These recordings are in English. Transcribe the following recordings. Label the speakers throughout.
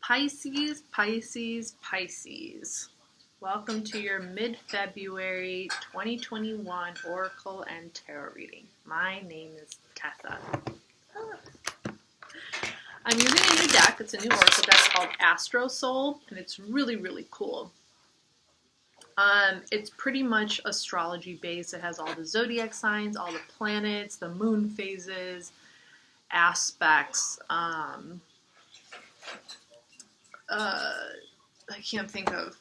Speaker 1: Pisces, Pisces, Pisces. Welcome to your mid-February 2021 Oracle and Tarot reading. My name is TESA. I'm using a new deck. It's a new Oracle deck called Astrosoul, and it's really, really cool. It's pretty much astrology based. It has all the zodiac signs, all the planets, the moon phases, aspects. I can't think of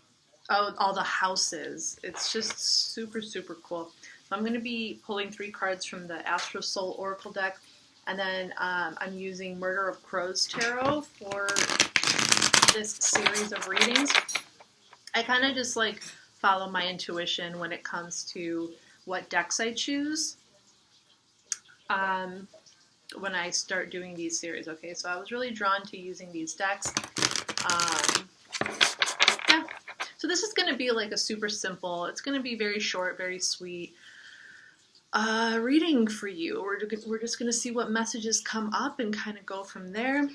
Speaker 1: all the houses. It's just super, super cool. So I'm going to be pulling 3 cards from the Astrosoul Oracle deck, and then I'm using Murder of Crows Tarot for this series of readings. I kind of just like follow my intuition when it comes to what decks I choose when I start doing these series. Okay, so I was really drawn to using these decks. Yeah, so this is going to be like a super simple, it's going to be very short, very sweet reading for you. We're just going to see what messages come up and kind of go from there.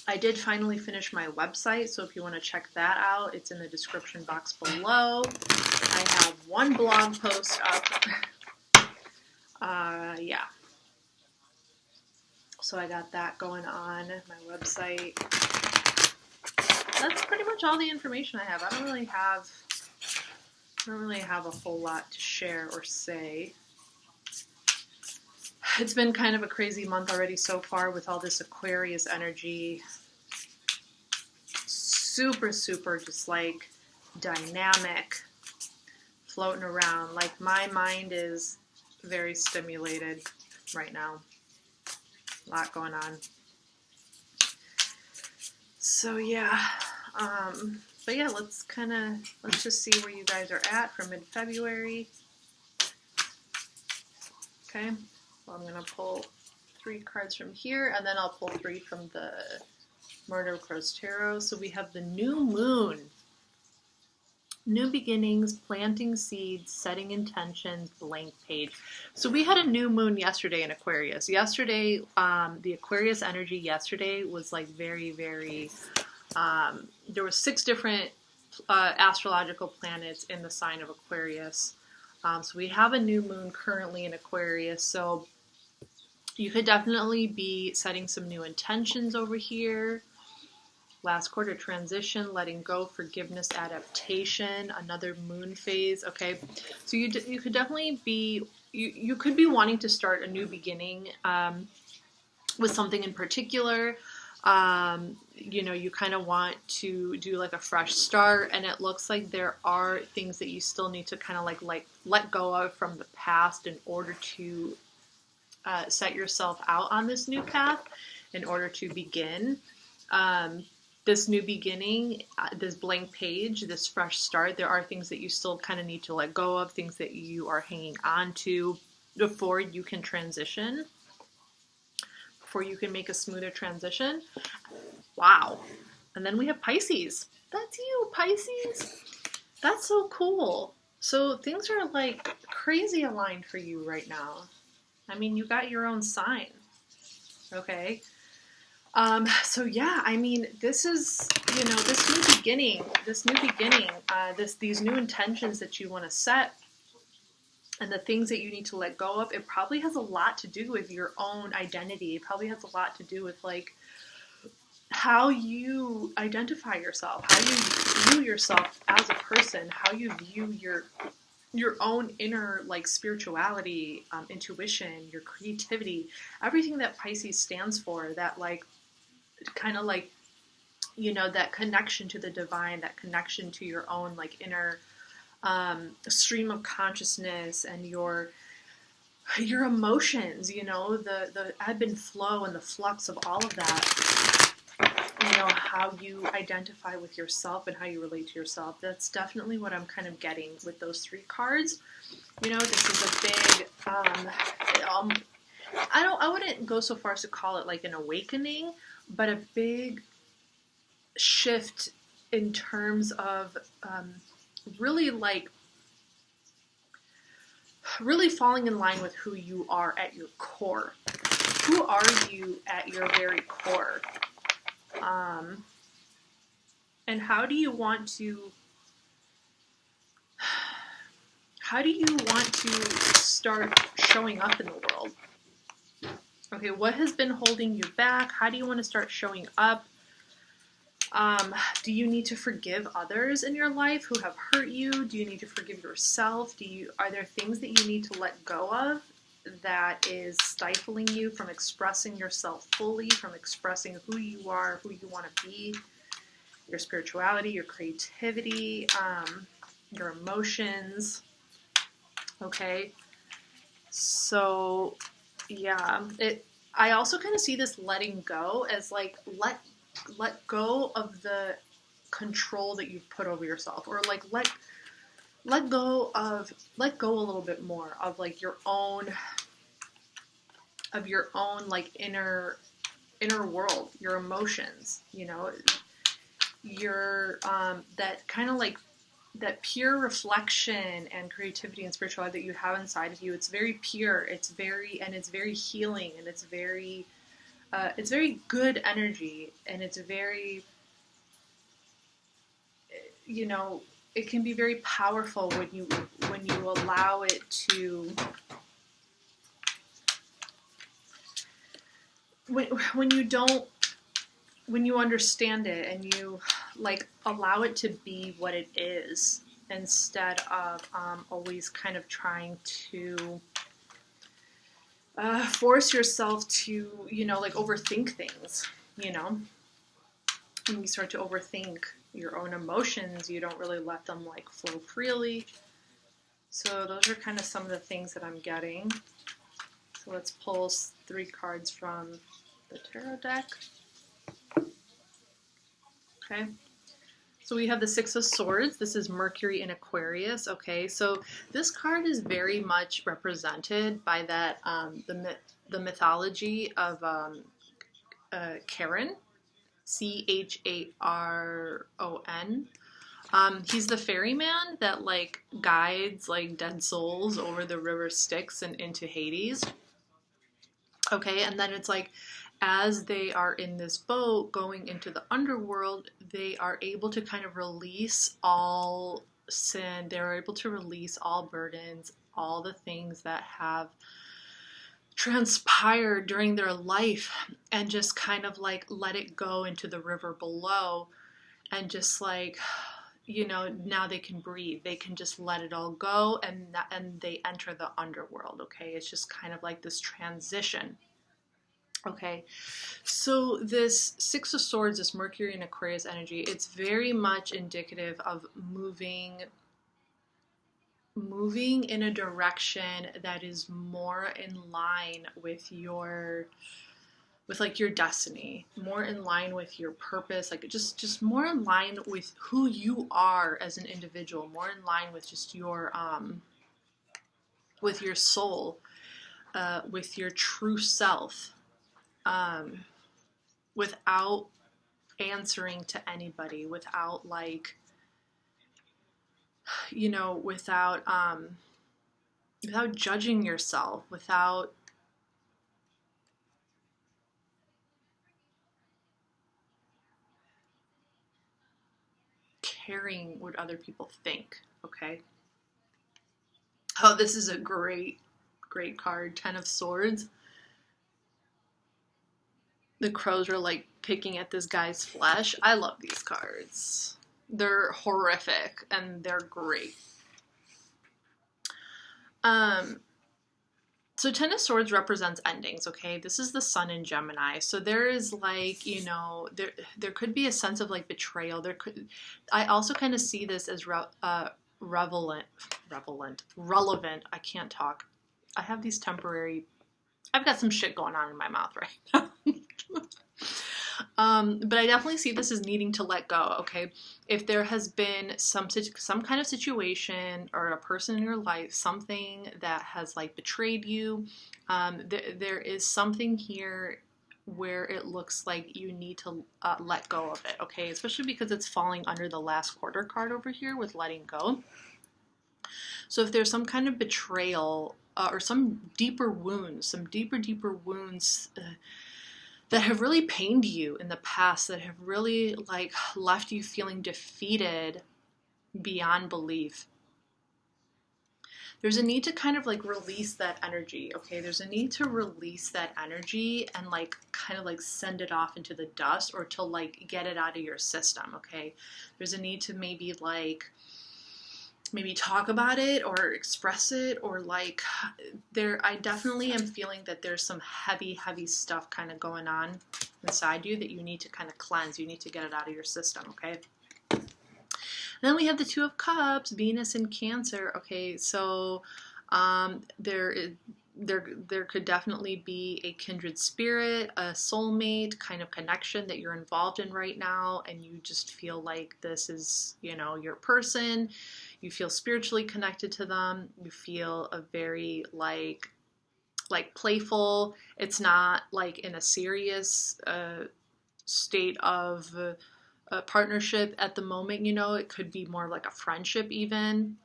Speaker 1: I did finally finish my website, so if you want to check that out, it's in the description box below. I have 1 blog post up. Yeah. So I got that going on my website. That's pretty much all the information I have. I don't really have a whole lot to share or say. It's been kind of a crazy month already so far with all this Aquarius energy. Super, super just like dynamic, floating around. Like my mind is very stimulated right now. A lot going on. So yeah, but yeah, let's just see where you guys are at for mid-February. Okay, well, I'm going to pull 3 cards from here, and then I'll pull 3 from the Murder of Crows Tarot. So we have the new moon. New beginnings, planting seeds, setting intentions, blank page. So we had a new moon yesterday in Aquarius. Yesterday, the Aquarius energy yesterday was like very, very, there were 6 different astrological planets in the sign of Aquarius. So we have a new moon currently in Aquarius. So you could definitely be setting some new intentions over here. Last quarter transition, letting go, forgiveness, adaptation, another moon phase. Okay, so you could definitely be, you could be wanting to start a new beginning with something in particular. You know, you kind of want to do like a fresh start, and it looks like there are things that you still need to kind of like let go of from the past in order to set yourself out on this new path in order to begin. This new beginning, this blank page, this fresh start, there are things that you still kind of need to let go of, things that you are hanging on to before you can transition, before you can make a smoother transition. Wow. And then we have Pisces. That's you, Pisces. That's so cool. So things are like crazy aligned for you right now. I mean, you got your own sign. Okay. So yeah, I mean, this is, you know, this new beginning, these new intentions that you want to set and the things that you need to let go of, it probably has a lot to do with your own identity. It probably has a lot to do with like how you identify yourself, how you view yourself as a person, how you view your own inner like spirituality, intuition, your creativity, everything that Pisces stands for, that like kind of like, you know, that connection to the divine, that connection to your own like inner stream of consciousness and your emotions, you know, the ebb and flow and the flux of all of that, you know, how you identify with yourself and how you relate to yourself. That's definitely what I'm kind of getting with those 3 cards. You know, this is a big, I wouldn't go so far as to call it like an awakening, but a big shift in terms of really falling in line with who you are at your core. Who are you at your very core? And how do you want to start showing up in the world? Okay, what has been holding you back? How do you want to start showing up? Do you need to forgive others in your life who have hurt you? Do you need to forgive yourself? Are there things that you need to let go of that is stifling you from expressing yourself fully, from expressing who you are, who you want to be, your spirituality, your creativity, your emotions? Okay, so yeah, I also kind of see this letting go as like let go of the control that you've put over yourself, or like let go a little bit more of like your own like inner world, your emotions, you know, your that kind of like that pure reflection and creativity and spirituality that you have inside of you. It's very pure, it's very healing, and it's very good energy, and it's very, you know, it can be very powerful when you allow it to, when you understand it and you like allow it to be what it is, instead of always kind of trying to force yourself to, you know, like overthink things, you know. When you start to overthink your own emotions, you don't really let them like flow freely. So those are kind of some of the things that I'm getting. So let's pull 3 cards from the tarot deck. Okay. So we have the 6 of Swords. This is Mercury in Aquarius. Okay, so this card is very much represented by that the mythology of Charon, Charon. He's the ferryman that like guides like dead souls over the river Styx and into Hades. Okay, and then it's like, as they are in this boat going into the underworld, they are able to kind of release all sin. They're able to release all burdens, all the things that have transpired during their life, and just kind of like let it go into the river below, and just like, you know, now they can breathe. They can just let it all go, and they enter the underworld. Okay, it's just kind of like this transition. Okay, so this 6 of Swords, this Mercury and Aquarius energy, it's very much indicative of moving in a direction that is more in line with your destiny, more in line with your purpose, like just more in line with who you are as an individual, more in line with just your with your soul, with your true self. Without answering to anybody, without like, you know, without judging yourself, without caring what other people think. Okay. Oh, this is a great card, 10 of Swords. The crows are like picking at this guy's flesh. I love these cards. They're horrific and they're great. So 10 of Swords represents endings, okay? This is the Sun in Gemini. So there is like, you know, there could be a sense of like betrayal. I also kind of see this as relevant. I can't talk. I have these temporary, I've got some shit going on in my mouth right now. But I definitely see this as needing to let go, okay? If there has been some kind of situation or a person in your life, something that has like betrayed you, there is something here where it looks like you need to let go of it, okay? Especially because it's falling under the last quarter card over here with letting go. So if there's some kind of betrayal or some deeper wounds, that have really pained you in the past, that have really like left you feeling defeated beyond belief. There's a need to kind of like release that energy, okay? There's a need to release that energy and like kind of like send it off into the dust, or to like get it out of your system, okay? There's a need to maybe talk about it or express it, or like I definitely am feeling that there's some heavy stuff kind of going on inside you that you need to kind of cleanse. You need to get it out of your system, okay? And then we have the Two of Cups, Venus in Cancer. Okay, so there could definitely be a kindred spirit, a soulmate kind of connection that you're involved in right now, and you just feel like this is, you know, your person. You feel spiritually connected to them. You feel a very like playful. It's not like in a serious state of partnership at the moment, you know. It could be more like a friendship even,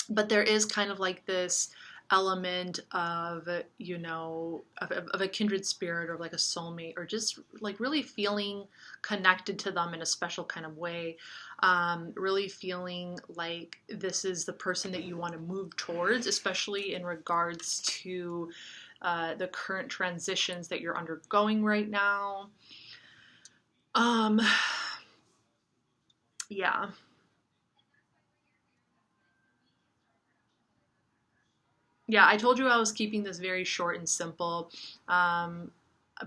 Speaker 1: but there is kind of like this element of, you know, of a kindred spirit, or like a soulmate, or just like really feeling connected to them in a special kind of way. Really feeling like this is the person that you want to move towards, especially in regards to the current transitions that you're undergoing right now. Yeah. Yeah, I told you I was keeping this very short and simple.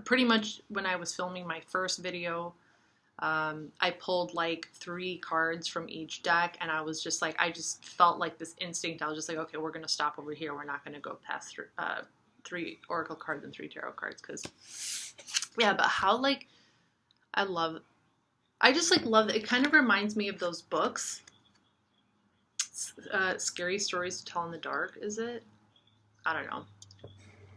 Speaker 1: Pretty much when I was filming my first video, I pulled like 3 cards from each deck, and I was just like, I just felt like this instinct. I was just like, okay, we're going to stop over here. We're not going to go past 3 oracle cards and 3 tarot cards, because, yeah, but how, like, I just like love it. It kind of reminds me of those books, Scary Stories to Tell in the Dark, is it? I don't know.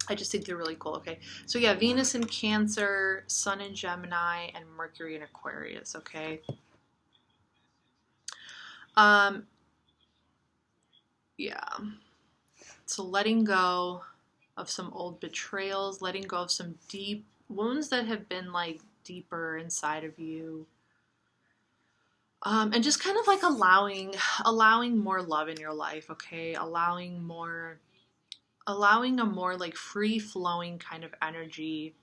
Speaker 1: I just think they're really cool. Okay, so yeah, Venus in Cancer, Sun in Gemini, and Mercury in Aquarius, okay? Yeah. So letting go of some old betrayals, letting go of some deep wounds that have been like deeper inside of you. And just kind of like allowing more love in your life, okay? Allowing a more like free-flowing kind of energy.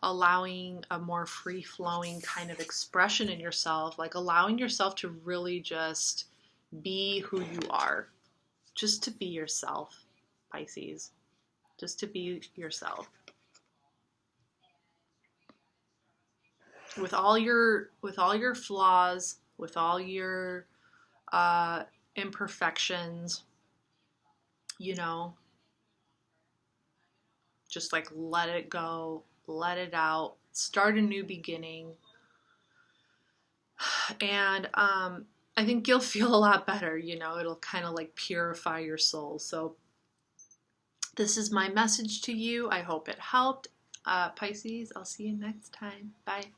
Speaker 1: Allowing a more free-flowing kind of expression in yourself, like allowing yourself to really just be who you are. Just to be yourself, Pisces. Just to be yourself. With all your flaws, with all your imperfections, you know, just like let it go, let it out, start a new beginning. And I think you'll feel a lot better, you know. It'll kind of like purify your soul. So this is my message to you. I hope it helped. Pisces, I'll see you next time. Bye.